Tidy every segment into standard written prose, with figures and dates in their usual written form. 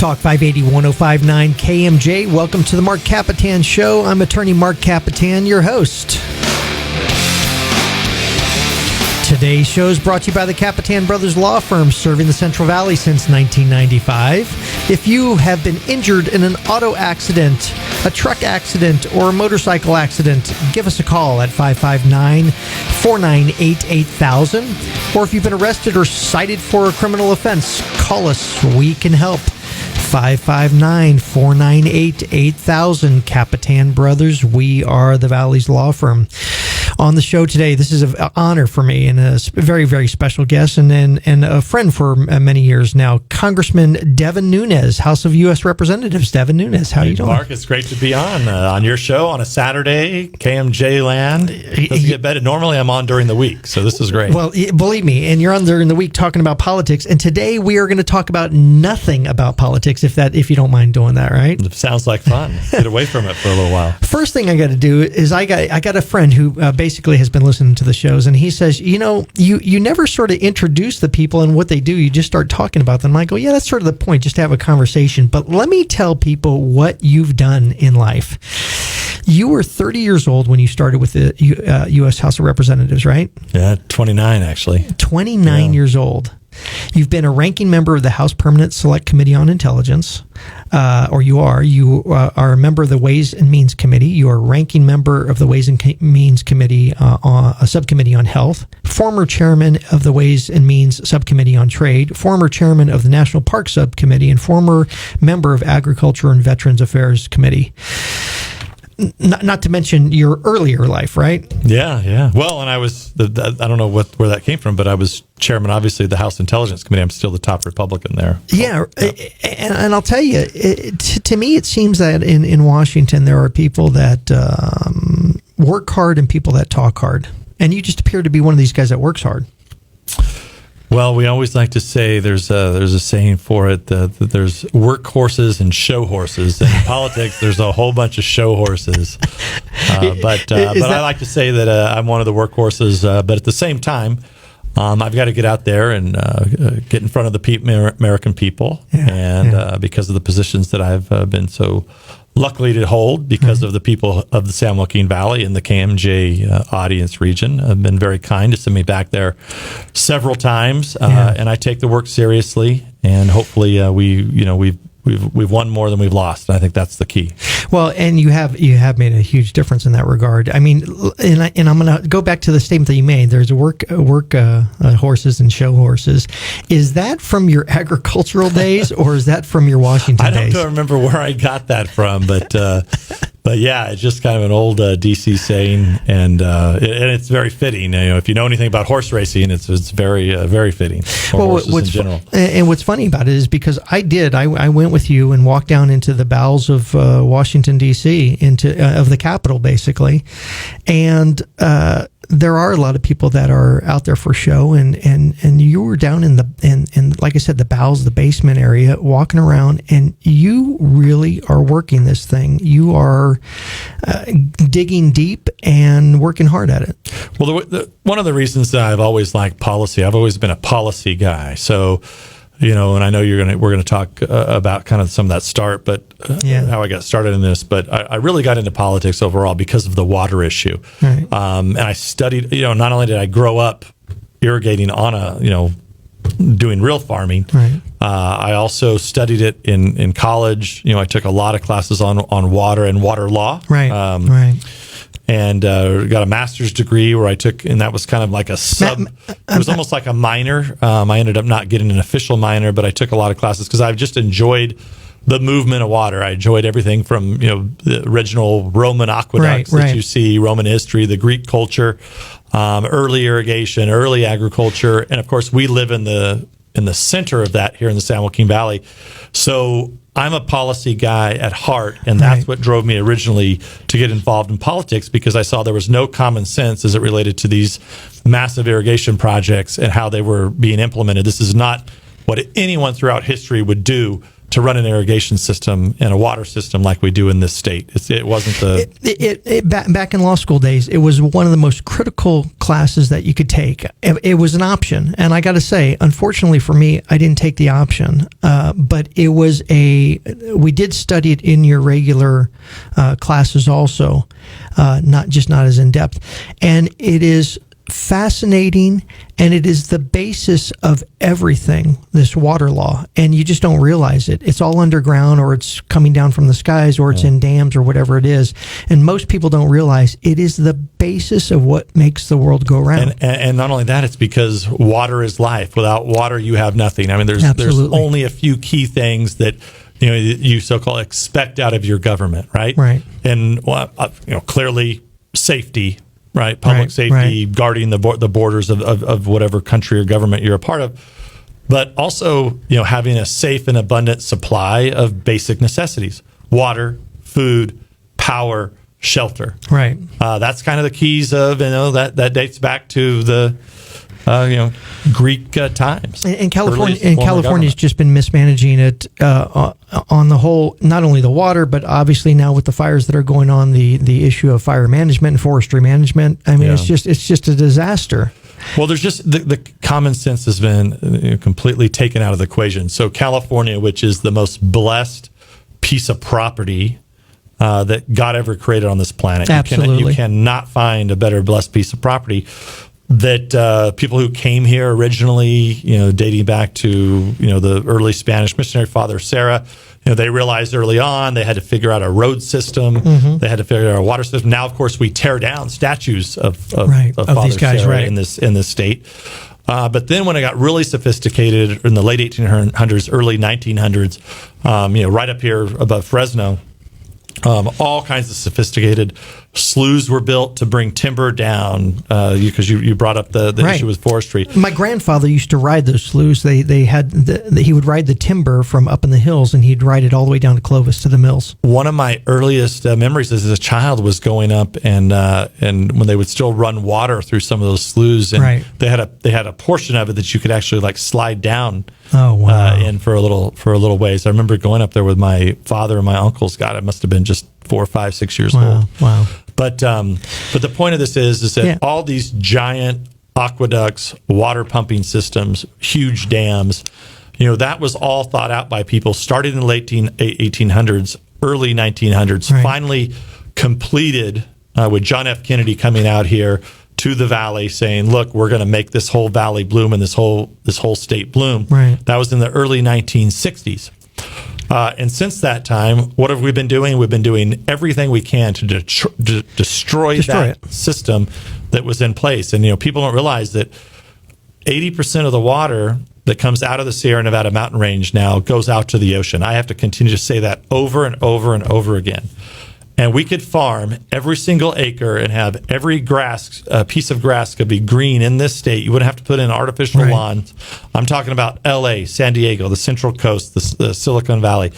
Talk 580 1059 KMJ. Welcome to the Marc Kapetan Show. I'm attorney Marc Kapetan, your host. Today's show is brought to you by the Kapetan Brothers Law Firm, serving the Central Valley since 1995. If you have been injured in an auto accident, a truck accident, or a motorcycle accident, give us a call at 559-498-8000. Or if you've been arrested or cited for a criminal offense, call us. We can help. 559-498-8000. Kapetan Brothers, we are the Valley's law firm. On the show today, this is an honor for me and a very, very special guest and a friend for many years now, Congressman Devin Nunes, House of U.S. Representatives. Devin Nunes, how are you doing? Mark, it's great to be on your show on a Saturday, KMJ land. It doesn't get better. Normally I'm on during the week, so this is great. Well, believe me, and you're on during the week talking about politics, and today we are going to talk about nothing about politics, if you don't mind doing that, right? It sounds like fun. Get away from it for a little while. First thing I got to do is I got a friend who basically has been listening to the shows, and he says, you never sort of introduce the people and what they do. You just start talking about them. I go, yeah, that's sort of the point, just to have a conversation. But let me tell people what you've done in life. You were 30 years old when you started with the U.S. House of Representatives, right? Yeah, 29 actually. 29 years old. You've been a ranking member of the House Permanent Select Committee on Intelligence, You are a member of the Ways and Means Committee. You are a ranking member of the Ways and Means Committee, a subcommittee on health, former chairman of the Ways and Means Subcommittee on Trade, former chairman of the National Park Subcommittee, and former member of Agriculture and Veterans Affairs Committee. Not to mention your earlier life, right? Yeah. Well, and I was, I don't know where that came from, but I was chairman, obviously, of the House Intelligence Committee. I'm still the top Republican there. Yeah. And I'll tell you, to me, it seems that in Washington, there are people that work hard and people that talk hard. And you just appear to be one of these guys that works hard. Well, we always like to say there's a saying for it that there's work horses and show horses. And in politics, there's a whole bunch of show horses. But I like to say that I'm one of the work horses. But at the same time, I've got to get out there and get in front of the American people. Because of the positions that I've been so luckily to hold because of the people of the San Joaquin Valley and the KMJ audience region have been very kind to send me back there several times, and I take the work seriously. And hopefully, we've won more than we've lost. And I think that's the key. Well, and you have made a huge difference in that regard. I mean, and I'm going to go back to the statement that you made. There's work horses and show horses. Is that from your agricultural days, or is that from your Washington days? I don't remember where I got that from, but yeah, it's just kind of an old DC saying, and it's very fitting. If you know anything about horse racing, it's very very fitting. Horses in general. And what's funny about it is because I went with you and walked down into the bowels of Washington D.C. of the Capitol, basically, and there are a lot of people that are out there for show, and you were down in like I said, the bowels, the basement area, walking around, and you really are working this thing. You are digging deep and working hard at it. Well, one of the reasons that I've always liked policy, I've always been a policy guy. So, and I know we're gonna talk about kind of some of that start, but how I got started in this. But I really got into politics overall because of the water issue. Right. And I studied. Not only did I grow up irrigating on doing real farming. Right. I also studied it in college. I took a lot of classes on water and water law. Right. Right. And got a master's degree where I took, and that was kind of like a it was almost like a minor. I ended up not getting an official minor, but I took a lot of classes because I've just enjoyed the movement of water. I enjoyed everything from the original Roman aqueducts that you see, Roman history, the Greek culture, early irrigation, early agriculture, and of course we live in the center of that here in the San Joaquin Valley. So I'm a policy guy at heart, and that's what drove me originally to get involved in politics, because I saw there was no common sense as it related to these massive irrigation projects and how they were being implemented. This is not what anyone throughout history would do to run an irrigation system and a water system like we do in this state. It wasn't the... Back in law school days, it was one of the most critical classes that you could take. It was an option. And I got to say, unfortunately for me, I didn't take the option. But it was we did study it in your regular classes also, not as in depth. And it is fascinating, and it is the basis of everything, this water law, and you just don't realize it. It's all underground, or it's coming down from the skies, or it's in dams, or whatever it is, and most people don't realize it is the basis of what makes the world go round. And not only that, it's because water is life. Without water, you have nothing. I mean, there's only a few key things that you so-called expect out of your government, right? Right. And clearly safety. Right, public safety, guarding the borders of whatever country or government you're a part of, but also having a safe and abundant supply of basic necessities: water, food, power, shelter. Right. That's kind of the keys of that dates back to the Greek times. And California's just been mismanaging it on the whole, not only the water, but obviously now with the fires that are going on, the issue of fire management and forestry management. I mean, it's just a disaster. Well, there's just the common sense has been completely taken out of the equation. So California, which is the most blessed piece of property that God ever created on this planet. Absolutely. You cannot find a better blessed piece of property. That people who came here originally, dating back to the early Spanish missionary Father Sarah, they realized early on they had to figure out a road system, they had to figure out a water system. Now, of course, we tear down statues of Father these guys, Sarah in this state. But then when it got really sophisticated in the late 1800s, early 1900s, right up here above Fresno, all kinds of sophisticated sloughs were built to bring timber down, because you brought up the issue with forestry. My grandfather used to ride those sloughs. They had he would ride the timber from up in the hills, and he'd ride it all the way down to Clovis to the mills. One of my earliest memories as a child was going up and when they would still run water through some of those sloughs, and they had a portion of it that you could actually slide down. Oh wow! In for a little ways. I remember going up there with my father and my uncles. God, it must have been just 4, 5, 6 years old. Wow! But the point of this is that all these giant aqueducts, water pumping systems, huge dams, that was all thought out by people starting in the late 1800s, early 1900s, finally completed with John F. Kennedy coming out here to the valley saying, look, we're going to make this whole valley bloom and this whole state bloom. That was in the early 1960s. And since that time, what have we been doing? We've been doing everything we can to destroy that system that was in place. And people don't realize that 80% of the water that comes out of the Sierra Nevada mountain range now goes out to the ocean. I have to continue to say that over and over and over again. And we could farm every single acre and have every piece of grass could be green in this state. You wouldn't have to put in artificial lawns. I'm talking about L.A., San Diego, the Central Coast, the Silicon Valley.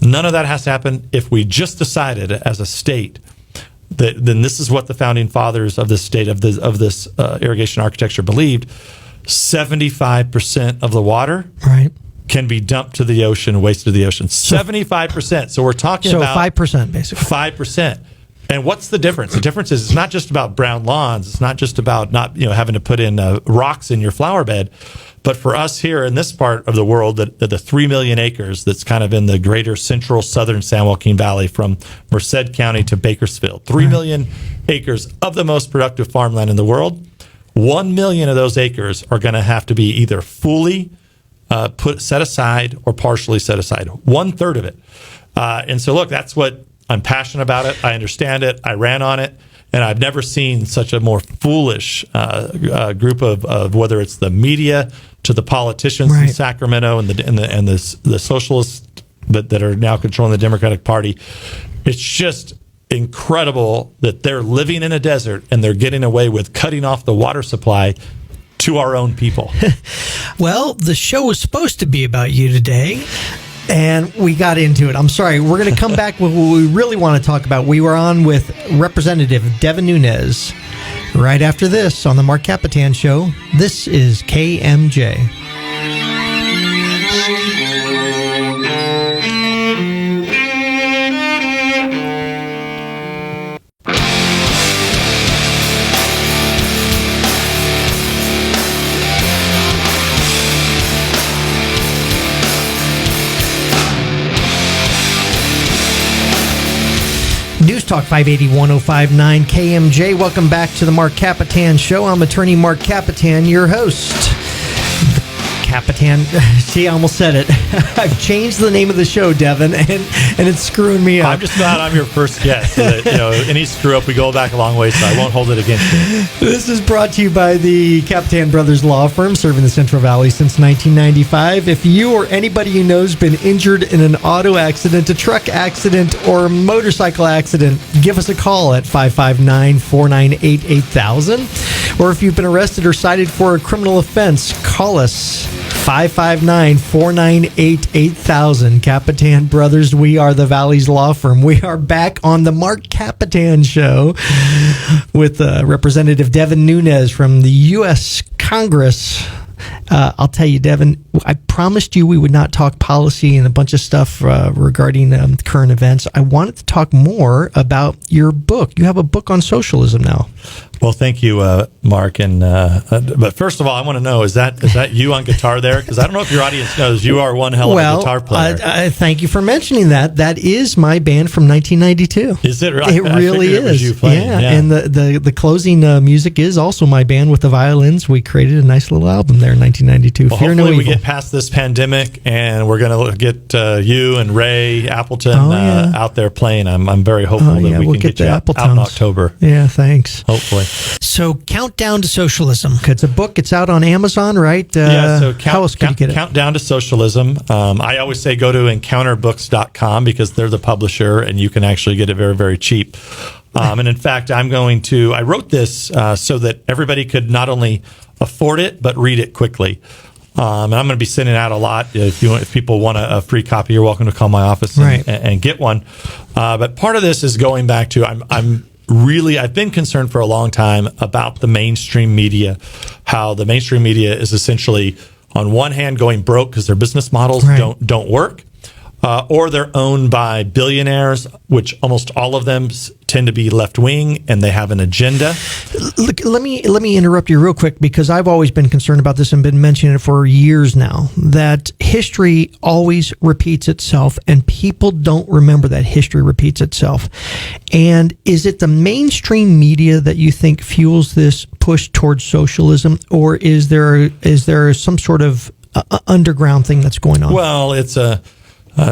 None of that has to happen if we just decided as a state that then this is what the founding fathers of this state, of this irrigation architecture believed. 75% of the water can be dumped to the ocean, wasted to the ocean. 75%. So we're talking about 5%, basically. 5%. And what's the difference? The difference is it's not just about brown lawns. It's not just about not having to put in rocks in your flower bed. But for us here in this part of the world, the 3 million acres that's kind of in the greater central southern San Joaquin Valley from Merced County to Bakersfield, 3 million acres of the most productive farmland in the world. 1 million of those acres are going to have to be either fully set aside or partially set aside. 1/3 of it. And so, look, that's what I'm passionate about it. I understand it. I ran on it. And I've never seen such a more foolish group of whether it's the media to the politicians in Sacramento and the socialists that are now controlling the Democratic Party. It's just incredible that they're living in a desert and they're getting away with cutting off the water supply to our own people. Well, the show was supposed to be about you today, and we got into it. I'm sorry. We're going to come back with what we really want to talk about. We were on with Representative Devin Nunes right after this on the Marc Kapetan Show. This is KMJ. Talk 580 1059 KMJ. Welcome back to the Marc Kapetan Show. I'm attorney Marc Kapetan, your host. Kapetan. See, I almost said it. I've changed the name of the show, Devin, and it's screwing me up. I'm just glad I'm your first guest. So that, any screw up, we go back a long way, so I won't hold it against you. This is brought to you by the Kapetan Brothers Law Firm, serving the Central Valley since 1995. If you or anybody you know has been injured in an auto accident, a truck accident, or a motorcycle accident, give us a call at 559-498-8000. Or if you've been arrested or cited for a criminal offense, call us 559-498-8000. Kapetan Brothers, we are the Valley's law firm. We are back on the Marc Kapetan Show with Representative Devin Nunes from the U.S. Congress. I'll tell you, Devin, I promised you we would not talk policy and a bunch of stuff regarding current events. I wanted to talk more about your book. You have a book on socialism now. Well, thank you, Mark. And but first of all, I want to know, is that you on guitar there? Because I don't know if your audience knows you are one hell of a guitar player. Thank you for mentioning that. That is my band from 1992. Is it really? It really is. It was you playing. Yeah, and the closing music is also my band with the violins. We created a nice little album there in 1992. Well, Fear No hopefully we Evil. get past this pandemic, and we're going to get you and Ray Appleton out there playing. I'm very hopeful that we can get you out in October. Yeah, thanks. Hopefully. So, Countdown to Socialism. It's a book. It's out on Amazon, right? So how else could you get it? Countdown to Socialism. I always say go to encounterbooks.com because they're the publisher, and you can actually get it very, very cheap. And in fact, I wrote this so that everybody could not only afford it, but read it quickly. And I'm going to be sending out a lot. If people want a free copy, you're welcome to call my office and get one. But part of this is going back to I've been concerned for a long time about the mainstream media, how the mainstream media is essentially on one hand going broke because their business models don't work, or they're owned by billionaires, which almost all of them tend to be left wing, and they have an agenda. Look, let me interrupt you real quick, because I've always been concerned about this and been mentioning it for years now, that history always repeats itself, and people don't remember that history repeats itself. And is it the mainstream media that you think fuels this push towards socialism, or is there some sort of underground thing that's going on? Well, it's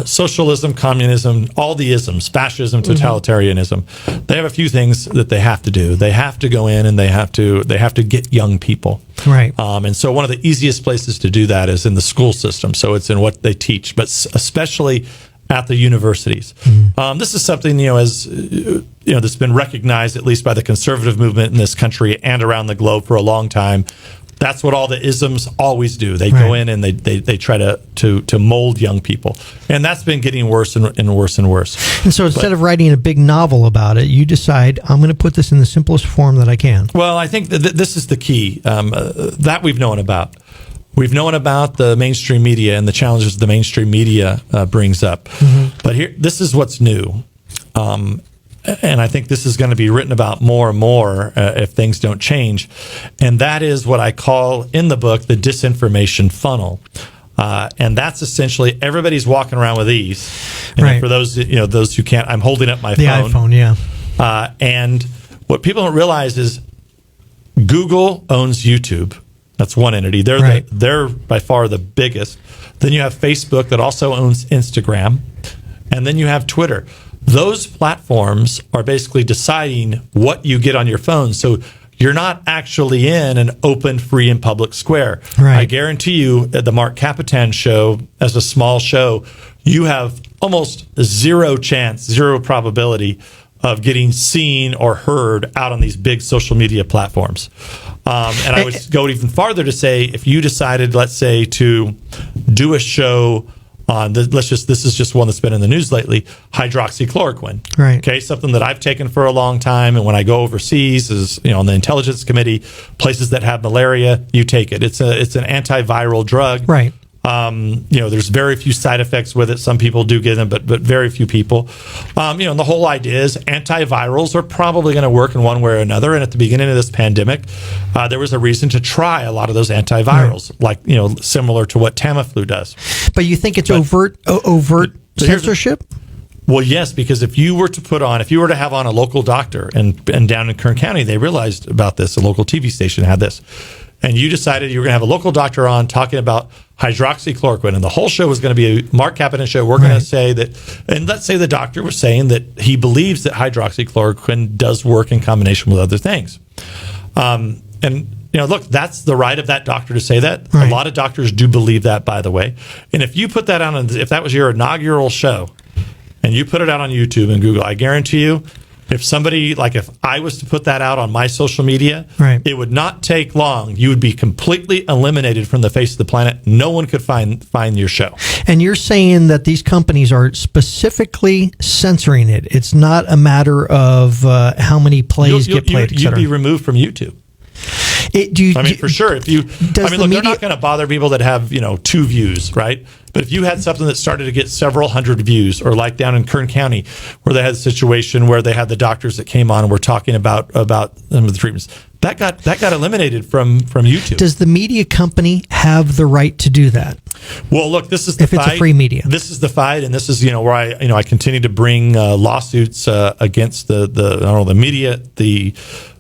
socialism, communism, all the isms, fascism, totalitarianism. They have a few things that they have to do. They have to go in and they have to get young people. Right. And so one of the easiest places to do that is in the school system. So it's in what they teach, but especially at the universities. This is something, that's been recognized at least by the conservative movement in this country and around the globe for a long time. That's what all the isms always do. They go in and they try to mold young people. And that's been getting worse and worse and worse. And so instead of writing a big novel about it, you decide, I'm going to put this in the simplest form that I can. Well, I think that this is the key that we've known about. We've known about the mainstream media and the challenges the mainstream media brings up. But this is what's new. And I think this is going to be written about more and more if things don't change. And that is what I call in the book the disinformation funnel. And that's essentially everybody's walking around with these. And for those who can't, I'm holding up my phone. The iPhone, yeah. And what people don't realize is Google owns YouTube. That's one entity. They're by far the biggest. Then you have Facebook that also owns Instagram. And then you have Twitter. Those platforms are basically deciding what you get on your phone. So you're not actually in an open, free, and public square. I guarantee you at the Marc Kapetan Show, as a small show, you have almost zero probability of getting seen or heard out on these big social media platforms. And I would go even farther to say, if you decided, let's say, to do a show on this is just one that's been in the news lately, hydroxychloroquine. Okay, something that I've taken for a long time, and when I go overseas, is on the intelligence committee, places that have malaria, you take it. It's an antiviral drug. There's very few side effects with it. Some people do get them, but very few people. And the whole idea is antivirals are probably going to work in one way or another. And at the beginning of this pandemic, there was a reason to try a lot of those antivirals, like similar to what Tamiflu does. But you think it's overt censorship? Well, yes, because if you were to have on a local doctor, and down in Kern County, they realized about this, a local TV station had this, and you decided you were going to have a local doctor on talking about hydroxychloroquine, and the whole show was going to be a Marc Kapetan show. We're going to say that, and let's say the doctor was saying that he believes that hydroxychloroquine does work in combination with other things. And, look, that's the right of that doctor to say that. Right. A lot of doctors do believe that, by the way. And if you put that on, if that was your inaugural show, and you put it out on YouTube and Google, I guarantee you, if I was to put that out on my social media, right, it would not take long. You would be completely eliminated from the face of the planet. No one could find your show. And you're saying that these companies are specifically censoring it. It's not a matter of how many plays get played, You'd be removed from YouTube. For sure. They're not going to bother people that have 2 views, right? But if you had something that started to get several hundred views, or like down in Kern County, where they had a situation where they had the doctors that came on and were talking about some of the treatments, that got eliminated from YouTube. Does the media company have the right to do that? Well, look, this is the fight. If it's a free media. This is the fight, and this is where I continue to bring lawsuits against the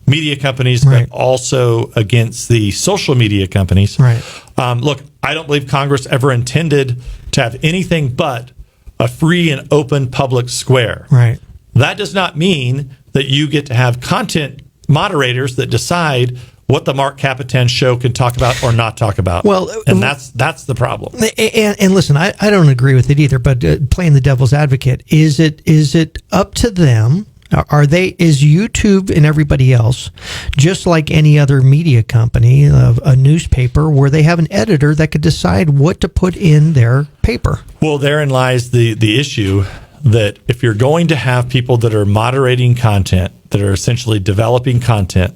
media companies, right, but also against the social media companies. Right. Look, I don't believe Congress ever intended to have anything but a free and open public square. Right. That does not mean that you get to have content moderators that decide what the Marc Kapetan show can talk about or not talk about. Well, and that's the problem. And listen, I don't agree with it either. But playing the devil's advocate, is it up to them? Is YouTube and everybody else just like any other media company, a newspaper, where they have an editor that could decide what to put in their paper? Well, therein lies the issue that if you're going to have people that are moderating content, that are essentially developing content,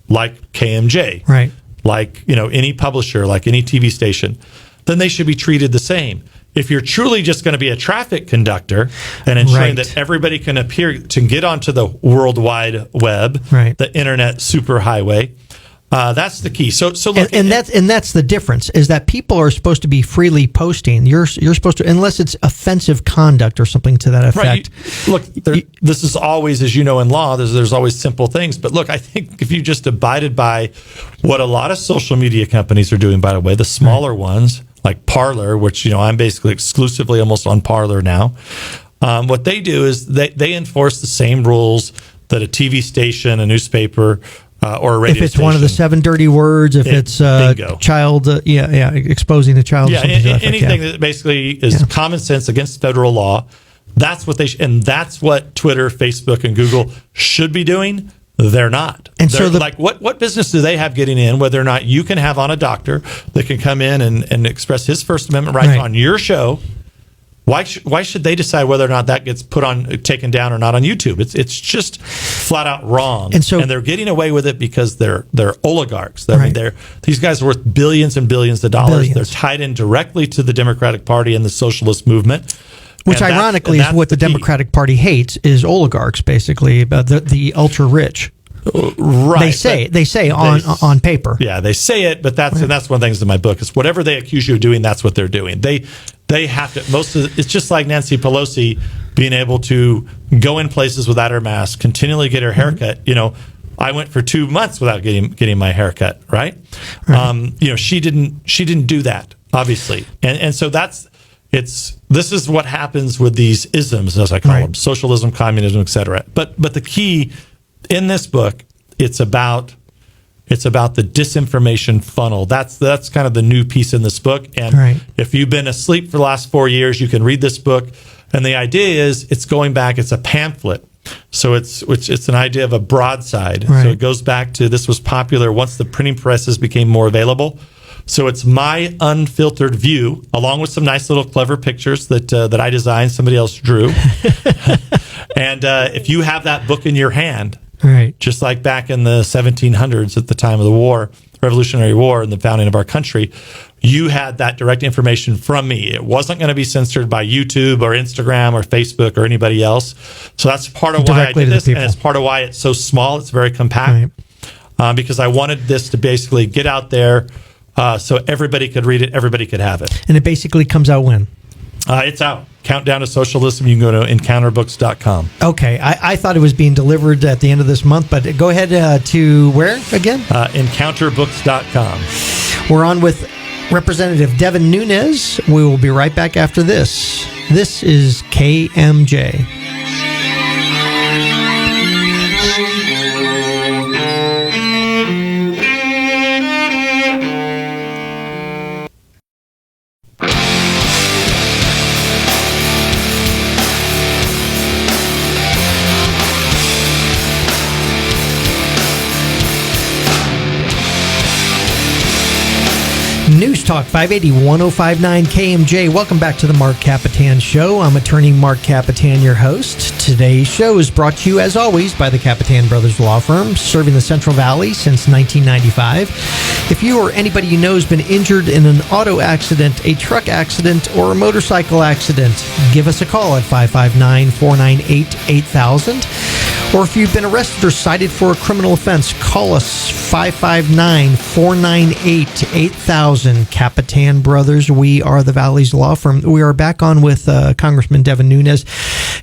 like KMJ, right, like any publisher, like any TV station, then they should be treated the same. If you're truly just going to be a traffic conductor and ensuring that everybody can get onto the World Wide Web, right, the internet superhighway, that's the key. So look, and that's the difference, is that people are supposed to be freely posting. You're supposed to, unless it's offensive conduct or something to that effect. Right. This is always, as you know, in law, there's always simple things. But look, I think if you just abided by what a lot of social media companies are doing, by the way, the smaller ones, like Parler, which I'm basically exclusively almost on Parler now. What they do is they enforce the same rules that a TV station, a newspaper, or a radio station. If it's one of the 7 dirty words, if it's child, exposing a child. Yeah, anything that basically is common sense against federal law. That's what and that's what Twitter, Facebook, and Google should be doing. They're not. And so what business do they have getting in, whether or not you can have on a doctor that can come in and express his First Amendment rights on your show? Why should they decide whether or not that gets taken down or not on YouTube? It's just flat out wrong. And they're getting away with it because they're oligarchs. These guys are worth billions and billions of dollars. Billions. They're tied in directly to the Democratic Party and the socialist movement. Which ironically is what the Democratic Party hates, is oligarchs, basically, the ultra rich. Right. They say on paper. Yeah, they say it, but that's one of the things in my book is whatever they accuse you of doing, that's what they're doing. They have to. It's just like Nancy Pelosi being able to go in places without her mask, continually get her haircut. I went for 2 months without getting my haircut. Right. She didn't do that, obviously, and so this is what happens with these isms, as I call them, socialism, communism, etc. But the key in this book, it's about the disinformation funnel. That's kind of the new piece in this book. And if you've been asleep for the last 4 years, you can read this book. And the idea is it's going back. It's a pamphlet. So it's an idea of a broadside. Right. So it goes back to, this was popular once the printing presses became more available. So it's my unfiltered view, along with some nice little clever pictures that I designed, somebody else drew. And if you have that book in your hand, just like back in the 1700s at the time of the Revolutionary War and the founding of our country, you had that direct information from me. It wasn't going to be censored by YouTube or Instagram or Facebook or anybody else. So that's part of why I did this, and it's part of why it's so small. It's very compact, because I wanted this to basically get out there. So everybody could read it, everybody could have it. And it basically comes out when? It's out. Countdown to Socialism, you can go to encounterbooks.com. Okay, I thought it was being delivered at the end of this month, but go ahead to where again? Encounterbooks.com. We're on with Representative Devin Nunes. We will be right back after this. This is KMJ. News Talk 580 1059 KMJ. Welcome back to the Marc Kapetan Show. I'm attorney Marc Kapetan, your host. Today's show is brought to you, as always, by the Kapetan Brothers Law Firm, serving the Central Valley since 1995. If you or anybody you know has been injured in an auto accident, a truck accident, or a motorcycle accident, give us a call at 559-498-8000. Or if you've been arrested or cited for a criminal offense, call us 559-498-8000. Kapetan Brothers, we are the Valley's law firm. We are back on with Congressman Devin Nunes.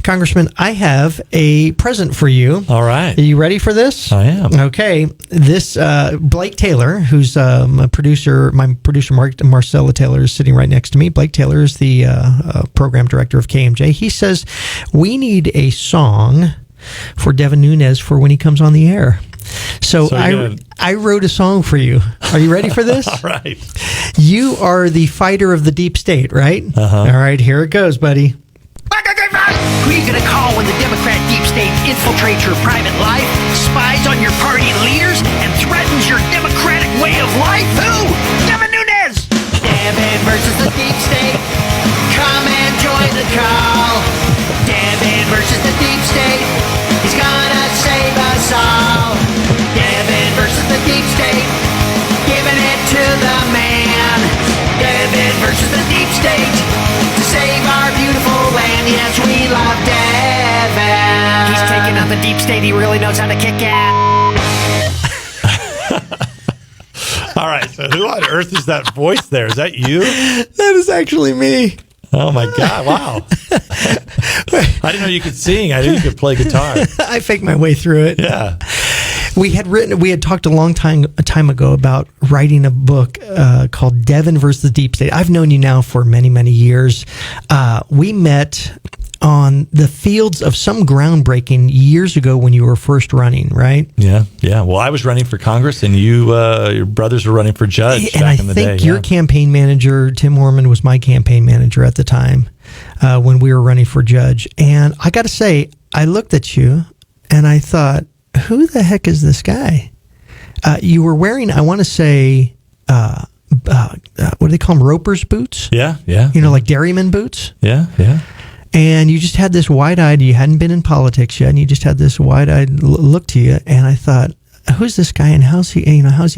Congressman, I have a present for you. All right. Are you ready for this? I am. Okay. This, Blake Taylor, who's my producer, Marcella Taylor, is sitting right next to me. Blake Taylor is the program director of KMJ. He says, we need a song for Devin Nunes for when he comes on the air. So I wrote a song for you. Are you ready for this? All right. You are the fighter of the deep state, right? Uh-huh. All right, here it goes, buddy. Who are you going to call when the Democrat deep state infiltrates your private life, spies on your party leaders, and threatens your democratic way of life? Who? Devin Nunes! Devin versus the deep state. Come and join the call. Devin versus the deep state. He's gonna save us all. Devin versus the deep state. Giving it to the man. Devin versus the deep state. To save our beautiful land. Yes, we love Devin. He's taking out the deep state. He really knows how to kick ass. All right. So who on earth is that voice there? Is that you? That is actually me. Oh, my God. Wow. I didn't know you could sing. I knew you could play guitar. I faked my way through it. Yeah. We had talked a long time ago about writing a book called Devin versus the Deep State. I've known you now for many, many years. We met on the fields of some groundbreaking years ago when you were first running, right? Yeah. Well, I was running for Congress, and your brothers were running for judge back in the day. And I think your campaign manager, Tim Orman, was my campaign manager at the time when we were running for judge. And I got to say, I looked at you, and I thought, who the heck is this guy? You were wearing, I want to say, what do they call them? Roper's boots? Yeah. You know, like dairyman boots? Yeah. And you just had this wide-eyed, you hadn't been in politics yet, and you just had this wide-eyed look to you. And I thought, who's this guy, and how's he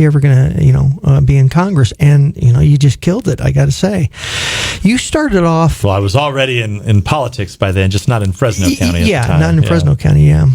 ever going to, be in Congress? And, you just killed it, I got to say. You started off... Well, I was already in politics by then, just not in Fresno County at the time. Not in Fresno County, yeah.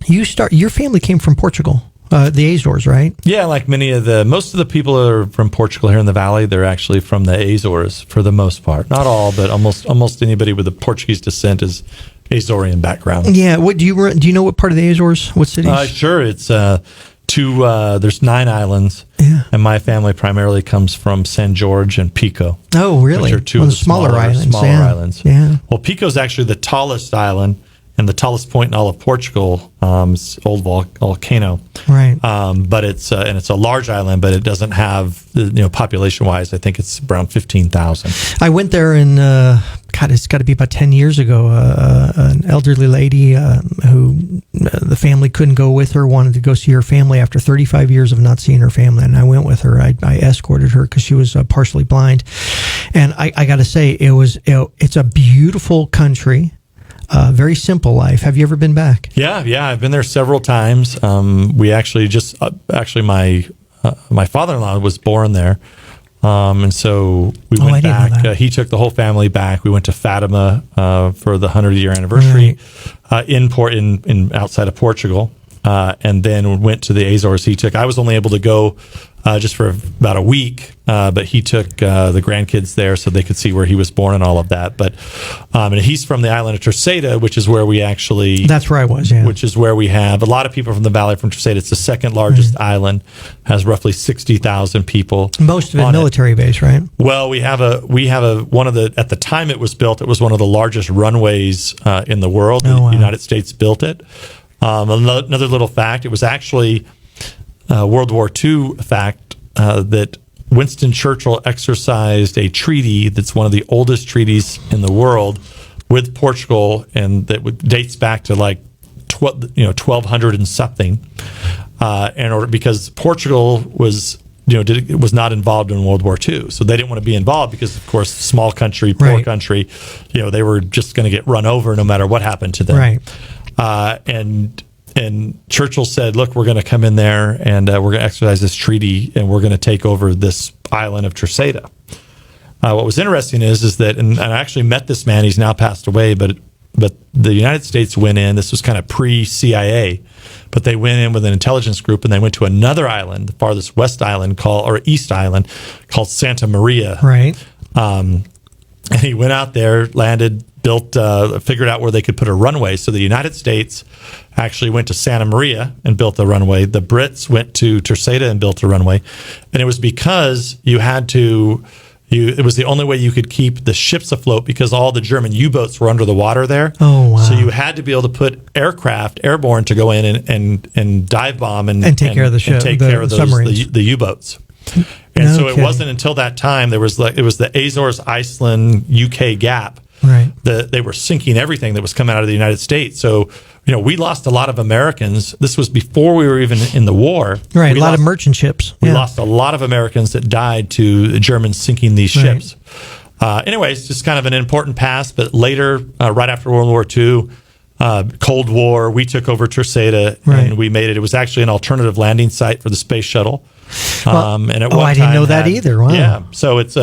Your family came from Portugal, the Azores, right? Yeah, like most of the people that are from Portugal here in the Valley, they're actually from the Azores for the most part. Not all, but almost anybody with a Portuguese descent is Azorean background. Yeah. What do you know? What part of the Azores? What cities? Sure. It's there's 9 islands, and my family primarily comes from San George and Pico. Oh, really? Which are two of the smaller islands. Yeah. Well, Pico's actually the tallest island. And the tallest point in all of Portugal is Old Volcano, right? But it's a large island, but it doesn't have population wise. I think it's around 15,000. I went there and it's got to be about 10 years ago. An elderly lady who the family couldn't go with her, wanted to go see her family after 35 years of not seeing her family, and I went with her. I escorted her because she was partially blind, and I got to say it's a beautiful country. Very simple life. Have you ever been back? Yeah, I've been there several times. We actually my father-in-law was born there, and so we went back. He took the whole family back. We went to Fatima for the 100-year anniversary in outside of Portugal. And then went to the Azores. I was only able to go just for about a week. But he took the grandkids there so they could see where he was born and all of that. But and he's from the island of Terceira, which is where we actually... That's where I was, yeah. Which is where we have a lot of people from the valley from Terceira. It's the second largest island, has roughly 60,000 people. Most of it military base, right? Well, we have one of the, at the time it was built, it was one of the largest runways in the world. Oh, wow. The United States built it. Another little fact, it was actually World War II fact that Winston Churchill exercised a treaty that's one of the oldest treaties in the world with Portugal, and that dates back to like 1200 and something. Because Portugal was was not involved in World War II, so they didn't want to be involved because, of course, small country, poor country, they were just going to get run over no matter what happened to them. Right. And Churchill said, look, we're going to come in there and we're going to exercise this treaty and we're going to take over this island of Terceira. What was interesting is that, and I actually met this man, he's now passed away, but the United States went in, this was kind of pre-CIA, but they went in with an intelligence group and they went to another island, the farthest west island east island called Santa Maria. Right. And he went out there, landed, built, figured out where they could put a runway. So the United States actually went to Santa Maria and built the runway. The Brits went to Terceira and built a runway. And it was because it was the only way you could keep the ships afloat because all the German U-boats were under the water there. Oh, wow. So you had to be able to put airborne to go in and dive bomb and take care of the ship, and take care of the U-boats. And so it wasn't until that time it was the Azores, Iceland, UK gap. Right. They were sinking everything that was coming out of the United States. So, we lost a lot of Americans. This was before we were even in the war. Right. A lot of merchant ships. We lost a lot of Americans that died to the Germans sinking these ships. Anyways, just kind of an important past. But later, right after World War II, Cold War, we took over Terceira and we made it. It was actually an alternative landing site for the space shuttle. And at one I didn't time know that either. Wow. Yeah. So it's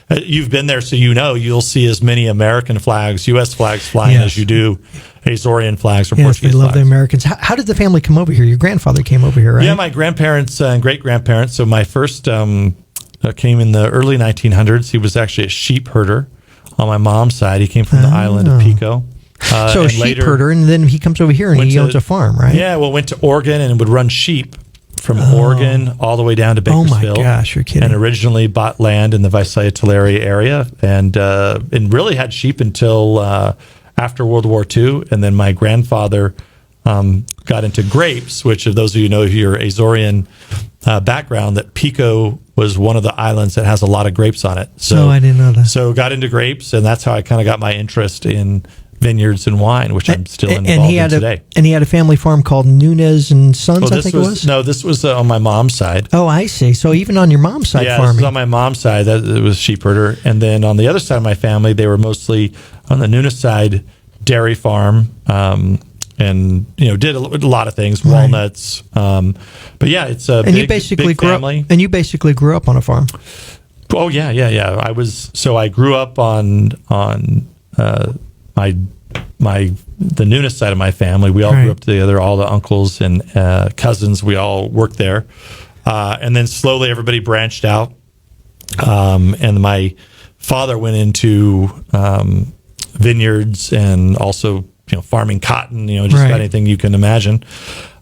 you've been there, so you'll see as many American flags, U.S. flags flying as you do Azorean flags or Portuguese they love flags. the Americans. How did the family come over here? Your grandfather came over here, right? Yeah, my grandparents and great-grandparents. So my first came in the early 1900s. He was actually a sheep herder on my mom's side. He came from the island of Pico. So a sheep herder, and then he comes over here and he owns a farm, right? Yeah, went to Oregon and would run sheep from Oregon all the way down to Bakersfield. Oh my gosh, you're kidding. And originally bought land in the Visalia Tulare area and really had sheep until after World War II. And then my grandfather got into grapes, which if those of you know your Azorean background, that Pico was one of the islands that has a lot of grapes on it. So I didn't know that. So got into grapes, and that's how I kind of got my interest in vineyards and wine, which I'm still involved in today. And he had a family farm called Nunes and Sons, I think it was? No, this was on my mom's side. Oh, I see. So even on your mom's side farming. Yeah, this was on my mom's side. It was sheep herder. And then on the other side of my family, they were mostly, on the Nunes side, dairy farm, and did a lot of things, walnuts. But yeah, it's a big family. And you basically grew up on a farm. Oh, yeah. I grew up on the Nunes side of my family. We all grew up together, all the uncles and cousins. We all worked there. And then slowly everybody branched out. And my father went into vineyards and also farming cotton, just about anything you can imagine.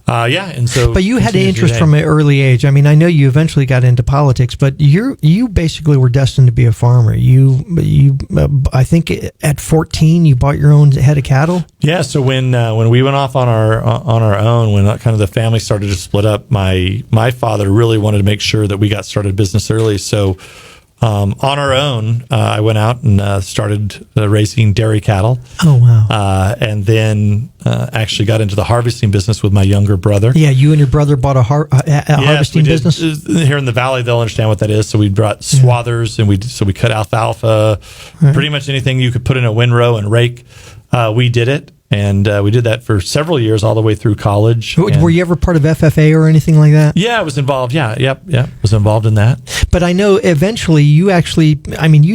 And so. But you had an interest from an early age. I mean, I know you eventually got into politics, but you basically were destined to be a farmer. You I think at 14 you bought your own head of cattle. Yeah. So when we went off on our own, when kind of the family started to split up, my father really wanted to make sure that we got started business early. So. On our own, I went out and started raising dairy cattle. Oh, wow. And then actually got into the harvesting business with my younger brother. Yeah, you and your brother bought a harvesting business? Here in the valley, they'll understand what that is. So we brought swathers, and we cut alfalfa, pretty much anything you could put in a windrow and rake. We did it. And we did that for several years, all the way through college. Were you ever part of FFA or anything like that? Yeah, I was involved. Yeah, was involved in that. But I know eventually you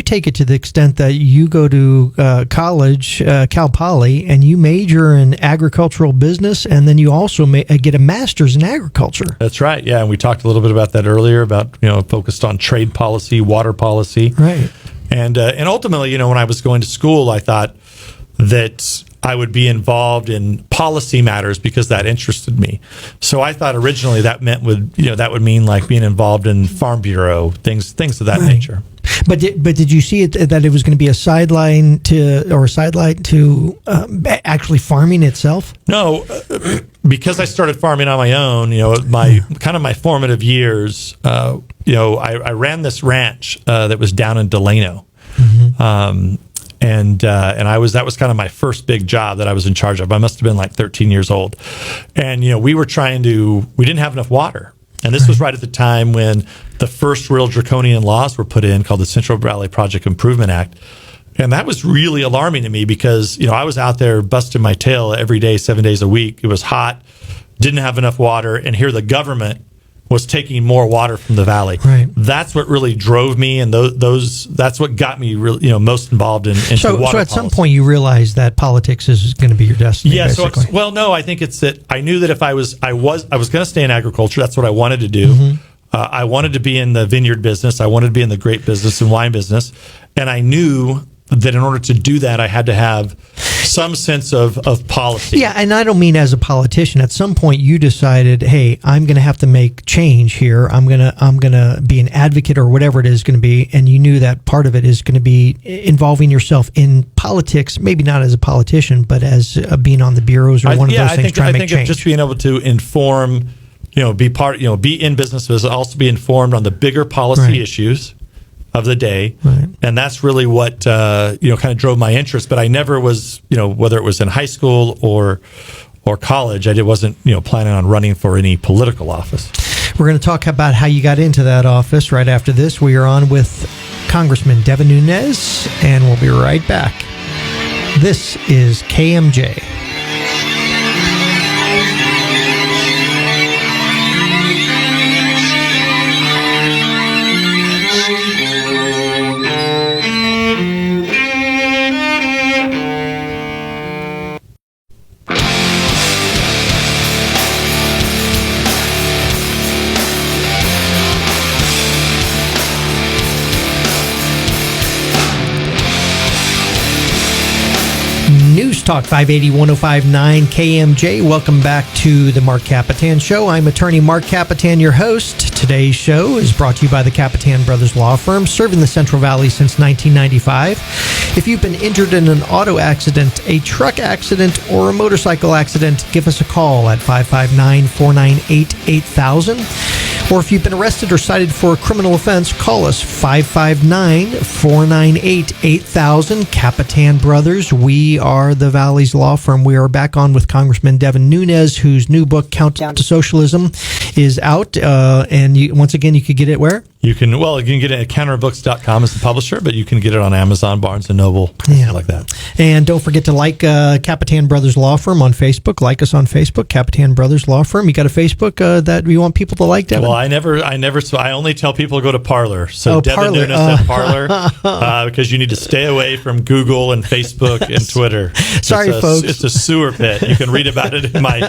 take it to the extent that you go to college, Cal Poly, and you major in agricultural business, and then you also get a master's in agriculture. That's right. Yeah, and we talked a little bit about that earlier, about, focused on trade policy, water policy. Right. And ultimately, when I was going to school, I thought that I would be involved in policy matters because that interested me. So I thought originally that would mean like being involved in Farm Bureau, things of that nature. But did you see it that it was going to be a sideline to actually farming itself? No, because I started farming on my own. My formative years. I ran this ranch that was down in Delano. Mm-hmm. That was kind of my first big job that I was in charge of. I must have been like 13 years old. And, we didn't have enough water. And this was right at the time when the first real draconian laws were put in called the Central Valley Project Improvement Act. And that was really alarming to me because, I was out there busting my tail every day, 7 days a week. It was hot, didn't have enough water. And here the government was taking more water from the valley. Right. That's what really drove me, and that's what got me really, most involved in water policy. So at some point you realized that politics is going to be your destiny. Yeah. Basically. No, I think it's that I knew that if I was going to stay in agriculture. That's what I wanted to do. Mm-hmm. I wanted to be in the vineyard business. I wanted to be in the grape business and wine business, and I knew that in order to do that, I had to have some sense of policy. Yeah, and I don't mean as a politician. At some point, you decided, hey, I'm going to have to make change here. I'm gonna be an advocate or whatever it is going to be, and you knew that part of it is going to be involving yourself in politics. Maybe not as a politician, but as being on the bureaus or one of those things. I think just being able to inform, be in business, but also be informed on the bigger policy issues of the day. Right. And that's really what, kind of drove my interest. But I never was, whether it was in high school or college, I wasn't, planning on running for any political office. We're going to talk about how you got into that office right after this. We are on with Congressman Devin Nunes, and we'll be right back. This is KMJ. News Talk 580-1059 KMJ. Welcome back to the Marc Kapetan Show. I'm attorney Marc Kapetan, your host. Today's show is brought to you by the Kapetan Brothers Law Firm, serving the Central Valley since 1995. If you've been injured in an auto accident, a truck accident, or a motorcycle accident, give us a call at 559-498-8000. Or if you've been arrested or cited for a criminal offense, call us 559-498-8000. Kapetan Brothers, we are the Valley's law firm. We are back on with Congressman Devin Nunes, whose new book, Countdown to Socialism, is out. Once again, you could get it where? You can get it at counterbooks.com as the publisher, but you can get it on Amazon, Barnes & Noble, like that. And don't forget to like Kapetan Brothers Law Firm on Facebook. Like us on Facebook, Kapetan Brothers Law Firm. You got a Facebook that you want people to like, Devin? Well, I only tell people to go to Parler. So Devin Nunes at Parler, because you need to stay away from Google and Facebook and Twitter. Sorry, folks. It's a sewer pit. You can read about it in my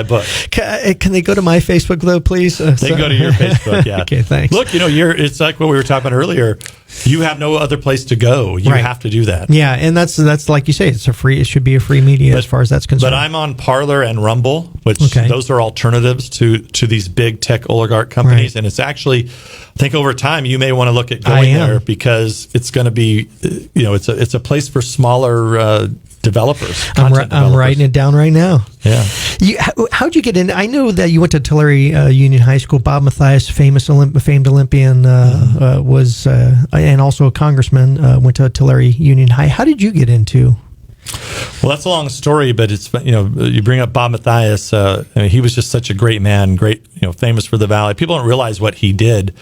book. Can they go to my Facebook though, please? They can go to your Facebook. Yeah. Okay, thanks. Look, it's like what we were talking about earlier. You have no other place to go. You have to do that. Yeah, and that's like you say, it should be a free media as far as that's concerned. But I'm on Parler and Rumble, which those are alternatives to these big tech oligarch companies. Right. And it's actually, I think over time you may want to look at going there because it's going to be, it's a place for smaller developers. I'm writing it down right now. Yeah. How'd you get in? I know that you went to Tulare Union High School. Bob Mathias, famed Olympian, was, and also a congressman, went to Tulare Union High. How did you get into? Well, that's a long story, but it's, you bring up Bob Mathias. He was just such a great man, famous for the Valley. People don't realize what he did.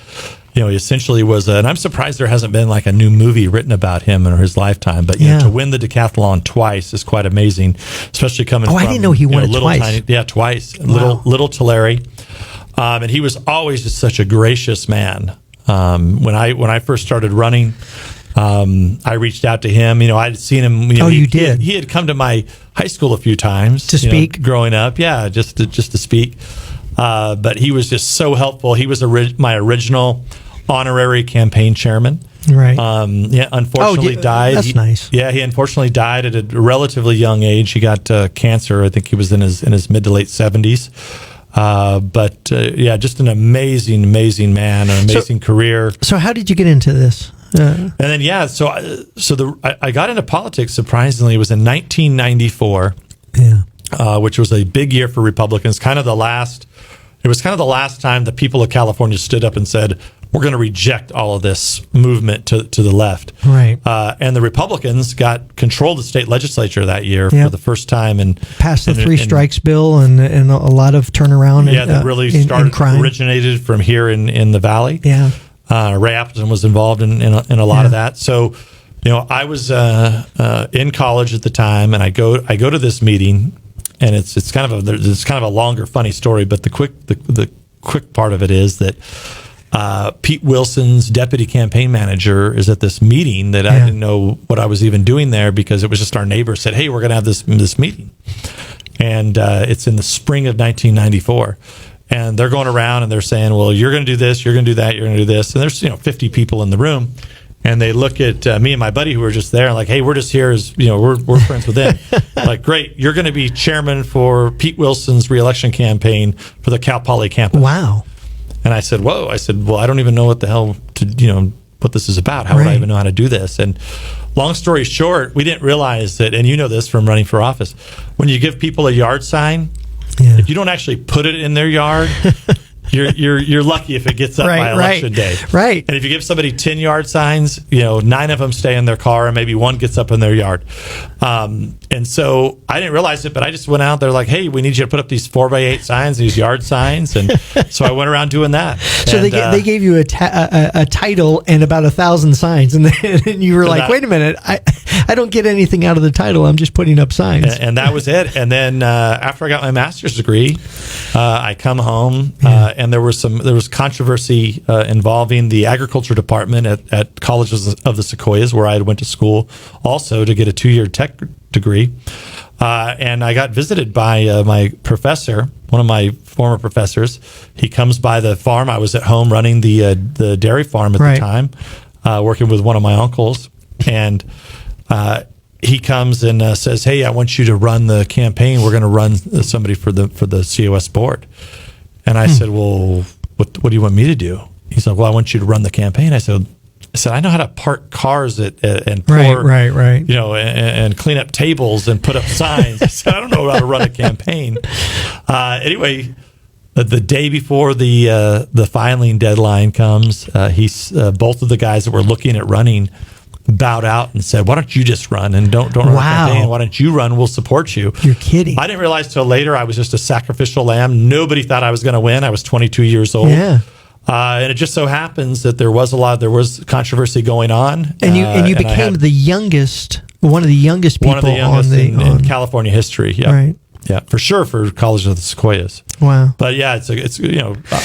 he essentially was, and I'm surprised there hasn't been like a new movie written about him in his lifetime. But to win the decathlon twice is quite amazing, especially coming from. I didn't know he won it twice. Twice. Wow. Little Tulare, and he was always just such a gracious man. When I first started running, I reached out to him. I'd seen him. You did. He had come to my high school a few times to speak growing up. Yeah, just to speak. But he was just so helpful. He was my original honorary campaign chairman. Right. Unfortunately died. That's nice. Yeah, he unfortunately died at a relatively young age. He got cancer. I think he was in his mid to late 70s. But just an amazing man, an amazing career. So how did you get into this? And then I got into politics. Surprisingly, it was in 1994. Yeah. Which was a big year for Republicans. It was kind of the last time the people of California stood up and said, we're going to reject all of this movement to the left. Right. And the Republicans got control of the state legislature that year for the first time. And passed the three strikes bill and a lot of turnaround. Yeah, that really originated from here in the Valley. Yeah. Ray Appleton was involved in a lot of that. So, I was in college at the time, and I go to this meeting. And it's kind of a longer funny story, but the quick part of it is that Pete Wilson's deputy campaign manager is at this meeting that I didn't know what I was even doing there, because it was just our neighbor said, hey, we're going to have this meeting, and it's in the spring of 1994. And they're going around and they're saying, well, you're going to do this, you're going to do that, you're going to do this, and there's 50 people in the room. And they look at me and my buddy who were just there, and like, hey, we're just here as we're friends with them. Like, great, you're going to be chairman for Pete Wilson's reelection campaign for the Cal Poly campus. Wow. And I said, whoa. I said, well, I don't even know what the hell what this is about. How would I even know how to do this? And long story short, we didn't realize that, and you know this from running for office, when you give people a yard sign, if you don't actually put it in their yard. You're lucky if it gets up by election day. Right. And if you give somebody 10 yard signs, 9 of them stay in their car and maybe 1 gets up in their yard. And so I didn't realize it, but I just went out there like, hey, we need you to put up these 4x8 signs, these yard signs. And so I went around doing that. So they gave you a title and about 1,000 signs. And then you were like, wait a minute, I don't get anything out of the title. I'm just putting up signs. And that was it. And then after I got my master's degree, I come home and there was controversy involving the agriculture department at colleges of the Sequoias, where I went to school also to get a 2-year tech degree. And I got visited by my professor, one of my former professors. He comes by the farm. I was at home running the dairy farm at the time, working with one of my uncles. And he comes and says, hey, I want you to run the campaign. We're going to run somebody for the COS board. And I said, well, what do you want me to do? He said, well, I want you to run the campaign. I said, I know how to park cars and pour, and clean up tables and put up signs. I said, I don't know how to run a campaign. Anyway, the day before the filing deadline comes, both of the guys that were looking at running bowed out and said, why don't you just run and don't run a campaign? Why don't you run? We'll support you. You're kidding. I didn't realize till later I was just a sacrificial lamb. Nobody thought I was going to win. I was 22 years old. Yeah. And it just so happens that there was controversy going on. And you became one of the youngest people in California history. Yeah. Right. Yeah, for sure, for College of the Sequoias. Wow. But yeah, it's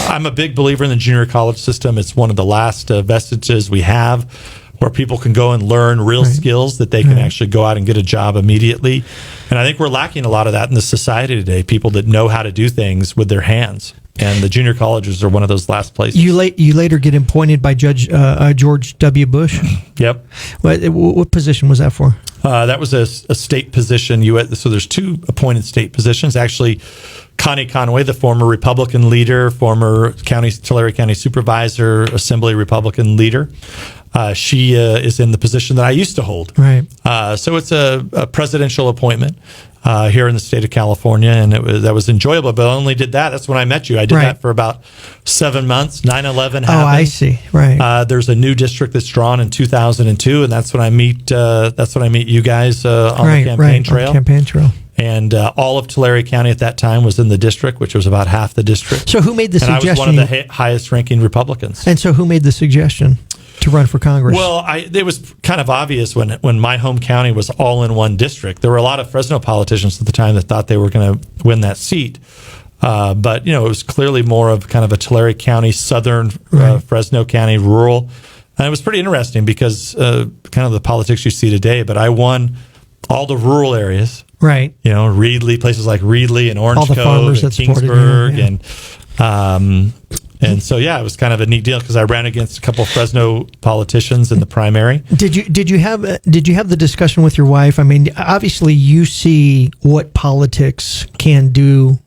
I'm a big believer in the junior college system. It's one of the last vestiges we have where people can go and learn real skills that they can actually go out and get a job immediately. And I think we're lacking a lot of that in the society today, people that know how to do things with their hands. And the junior colleges are one of those last places. You later get appointed by Judge George W. Bush? Yep. What position was that for? That was a state position. So there's 2 appointed state positions. Actually, Connie Conway, the former Republican leader, former Tulare County Supervisor, Assembly Republican leader, she is in the position that I used to hold. Right. So it's a presidential appointment here in the state of California, and that was enjoyable. But I only did that. That's when I met you. I did that for about 7 months. 9/11 happened. Oh, I see. Right. There's a new district that's drawn in 2002, and that's when I meet. You guys on the campaign trail. On the campaign trail. And all of Tulare County at that time was in the district, which was about half the district. So who made the suggestion? And I was one of the highest-ranking Republicans. And so who made the suggestion to run for Congress? Well, it was kind of obvious when my home county was all in one district. There were a lot of Fresno politicians at the time that thought they were going to win that seat. But, it was clearly more of kind of a Tulare County, southern Fresno County, rural. And it was pretty interesting because kind of the politics you see today, but I won all the rural areas. Right. Reedley, places like Reedley and Orange Cove and Kingsburg. And so, it was kind of a neat deal because I ran against a couple of Fresno politicians in the primary. Did you have the discussion with your wife? I mean, obviously you see what politics can do,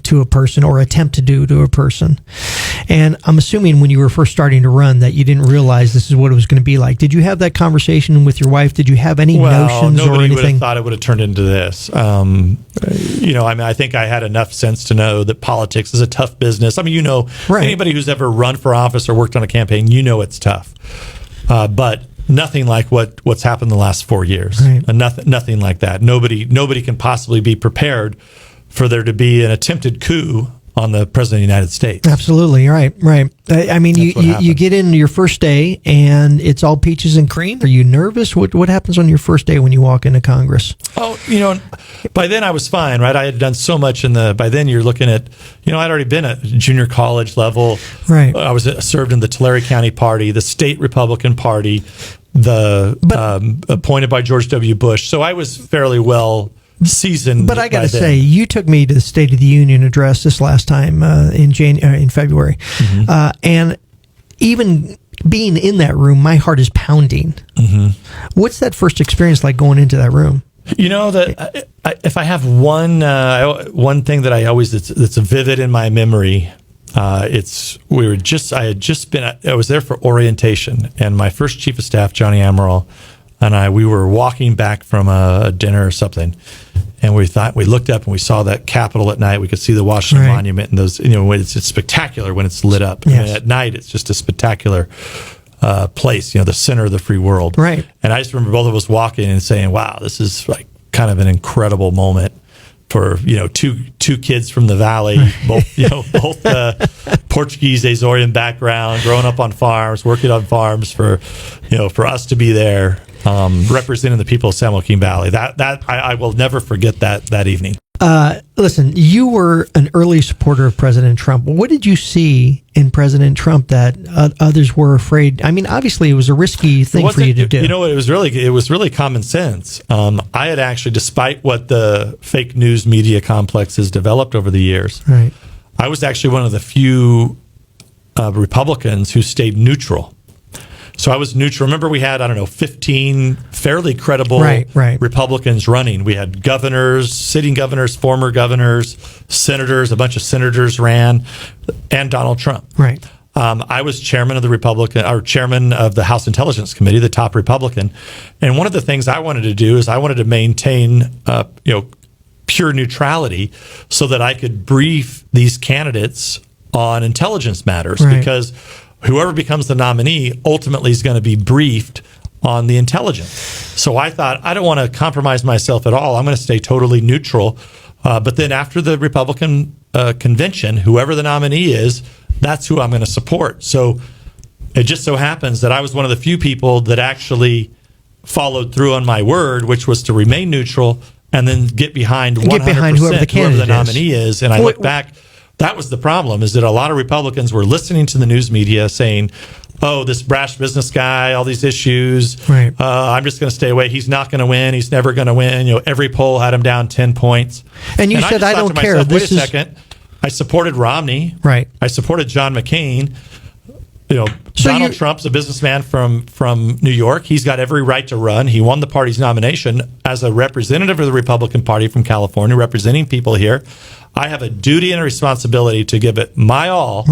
to a person or attempt to do to a person. And I'm assuming when you were first starting to run that you didn't realize this is what it was going to be like. Did you have that conversation with your wife? Did you have any notions or anything? Nobody would have thought it would have turned into this. I think I had enough sense to know that politics is a tough business. I mean, anybody who's ever run for office or worked on a campaign, it's tough. But nothing like what's happened the last 4 years. Right. And nothing like that. Nobody can possibly be prepared for there to be an attempted coup on the President of the United States. Absolutely. Right. I mean, you get in your first day and it's all peaches and cream. Are you nervous? What happens on your first day when you walk into Congress? Oh, by then I was fine, right? I had done so much by then you're looking at, I'd already been at junior college level. Right. I was served in the Tulare County Party, the state Republican Party, appointed by George W. Bush. So I was fairly well seasoned. But I got to say, you took me to the State of the Union address this last time in February, and even being in that room, my heart is pounding. Mm-hmm. What's that first experience like going into that room? If I have one thing that that's vivid in my memory, I was there for orientation, and my first chief of staff, Johnny Amaral, and we were walking back from a dinner or something, and we looked up and we saw that Capitol at night. We could see the Washington Monument, and those, it's spectacular when it's lit up. Yes. I mean, at night, it's just a spectacular place, the center of the free world. Right. And I just remember both of us walking and saying, "Wow, this is like kind of an incredible moment." For two kids from the valley, both Portuguese Azorean background, growing up on farms, working on farms, for us to be there, representing the people of San Joaquin Valley. That I will never forget that evening. Listen, you were an early supporter of President Trump. What did you see in President Trump that others were afraid? I mean, obviously, it was a risky thing for you to do. It was really common sense. I had actually, despite what the fake news media complex has developed over the years, right. I was actually one of the few Republicans who stayed neutral. So I was neutral. Remember, we had, 15 fairly credible Republicans running. We had governors, sitting governors, former governors, senators. A bunch of senators ran, and Donald Trump. Right. I was chairman of the House Intelligence Committee, the top Republican. And one of the things I wanted to do is I wanted to maintain, pure neutrality so that I could brief these candidates on intelligence matters, because whoever becomes the nominee ultimately is going to be briefed on the intelligence. So I thought, I don't want to compromise myself at all. I'm going to stay totally neutral. But then after the Republican convention, whoever the nominee is, that's who I'm going to support. So it just so happens that I was one of the few people that actually followed through on my word, which was to remain neutral and then get behind 100% whoever the nominee is. And I look back, that was the problem, is that a lot of Republicans were listening to the news media saying, "Oh, this brash business guy, all these issues. Right. I'm just going to stay away. He's not going to win. He's never going to win." Every poll had him down 10 points. And you said, "I don't care." Wait a second. I supported Romney. Right. I supported John McCain. Donald Trump's a businessman from New York. He's got every right to run. He won the party's nomination as a representative of the Republican Party from California, representing people here. I have a duty and a responsibility to give it my all,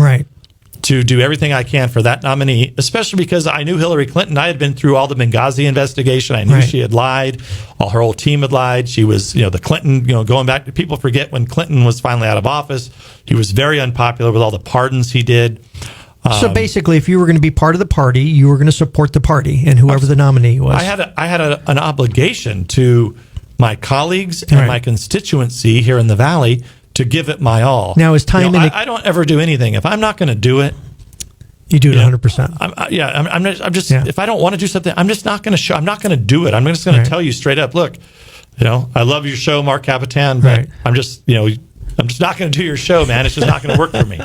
to do everything I can for that nominee, especially because I knew Hillary Clinton. I had been through all the Benghazi investigation. I knew she had lied. All her whole team had lied. She was, the Clinton, going back, people forget when Clinton was finally out of office, he was very unpopular with all the pardons he did. So basically, if you were going to be part of the party, you were going to support the party and whoever the nominee was. I had an obligation to my colleagues and my constituency here in the Valley to give it my all. Now, is time I don't ever do anything. If I'm not going to do it, you do it 100%. I'm just if I don't want to do something, I'm just not going to show. I'm not going to do it. I'm just going to tell you straight up. Look, I love your show, Marc Kapetan, but I'm just not going to do your show, man. It's just not going to work for me.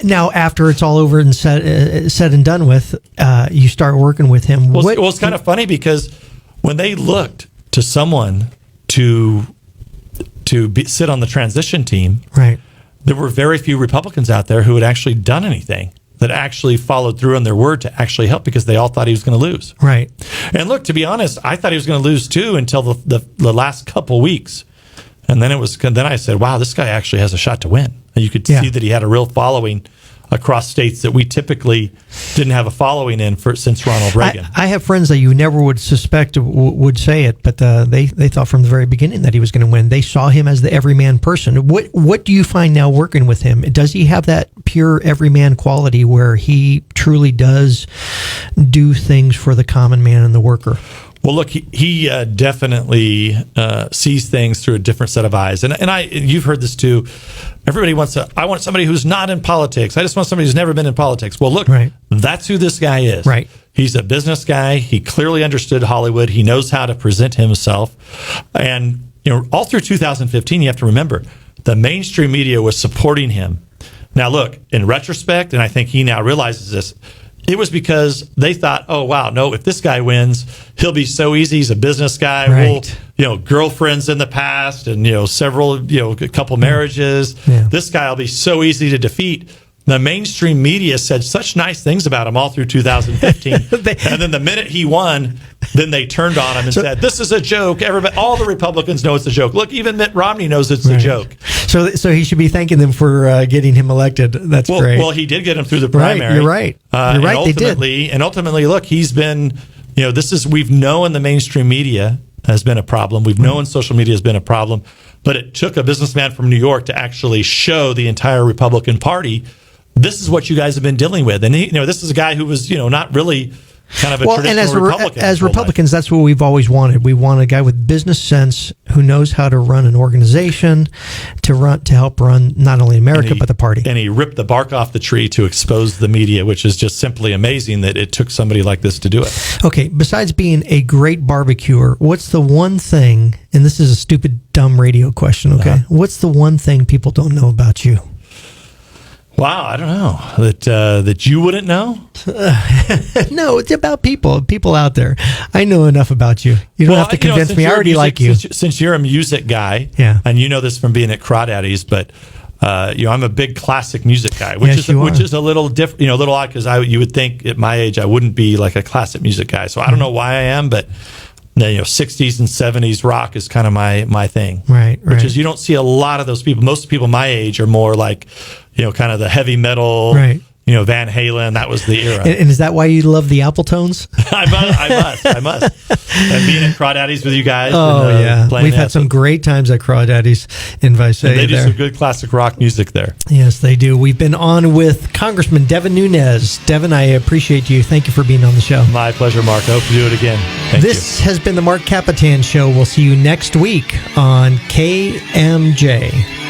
Now, after it's all over and said and done with, you start working with him. Well, it's kind of funny because when they looked to someone to sit on the transition team, right, there were very few Republicans out there who had actually done anything, that actually followed through on their word to actually help, because they all thought he was going to lose. Right. And look, to be honest, I thought he was going to lose too until the last couple weeks. And then I said, wow, this guy actually has a shot to win. And you could see that he had a real following across states that we typically didn't have a following in since Ronald Reagan. I have friends that you never would suspect would say it, but they thought from the very beginning that he was going to win. They saw him as the everyman person. What do you find now working with him? Does he have that pure everyman quality where he truly does do things for the common man and the worker? Well, look, he definitely sees things through a different set of eyes, and you've heard this too. Everybody I want somebody who's not in politics. I just want somebody who's never been in politics. Well, look, that's who this guy is. Right. He's a business guy. He clearly understood Hollywood. He knows how to present himself, and all through 2015, you have to remember the mainstream media was supporting him. Now, look, in retrospect, and I think he now realizes this, it was because they thought, oh, wow, no, if this guy wins, he'll be so easy. He's a business guy. Right. Girlfriends in the past and, several, a couple marriages. Yeah. This guy will be so easy to defeat. The mainstream media said such nice things about him all through 2015. And then the minute he won, then they turned on him and said, this is a joke. All the Republicans know it's a joke. Look, even Mitt Romney knows it's a joke. So he should be thanking them for getting him elected. That's great. Well, he did get him through the primary. You're right. You're right. They did. And ultimately, look, he's been, we've known the mainstream media has been a problem. We've known social media has been a problem. But it took a businessman from New York to actually show the entire Republican Party, this is what you guys have been dealing with. And this is a guy who was, not really kind of a traditional Republican. As Republicans, that's what we've always wanted. We want a guy with business sense who knows how to run an organization, to help run not only America but the party. And he ripped the bark off the tree to expose the media, which is just simply amazing that it took somebody like this to do it. Okay, besides being a great barbecuer, what's the one thing, and this is a stupid, dumb radio question, okay? What's the one thing people don't know about you? Wow, I don't know that you wouldn't know. No, it's about people out there. I know enough about you. You don't have to convince me. I already like you. Since you're a music guy, and you know this from being at Crawdaddy's, but I'm a big classic music guy, which is a little different, a little odd, because you would think at my age I wouldn't be like a classic music guy. So I don't know why I am, but 60s and 70s rock is kind of my thing. Right. Which is, you don't see a lot of those people. Most people my age are more like, kind of the heavy metal, right. Van Halen. That was the era. And is that why you love the Apple tones? I must. And being at Crawdaddy's with you guys. Oh, yeah. We've had some great times at Crawdaddy's in Visalia. They do some good classic rock music there. Yes, they do. We've been on with Congressman Devin Nunes. Devin, I appreciate you. Thank you for being on the show. My pleasure, Mark. I hope to do it again. This has been the Marc Kapetan Show. We'll see you next week on KMJ.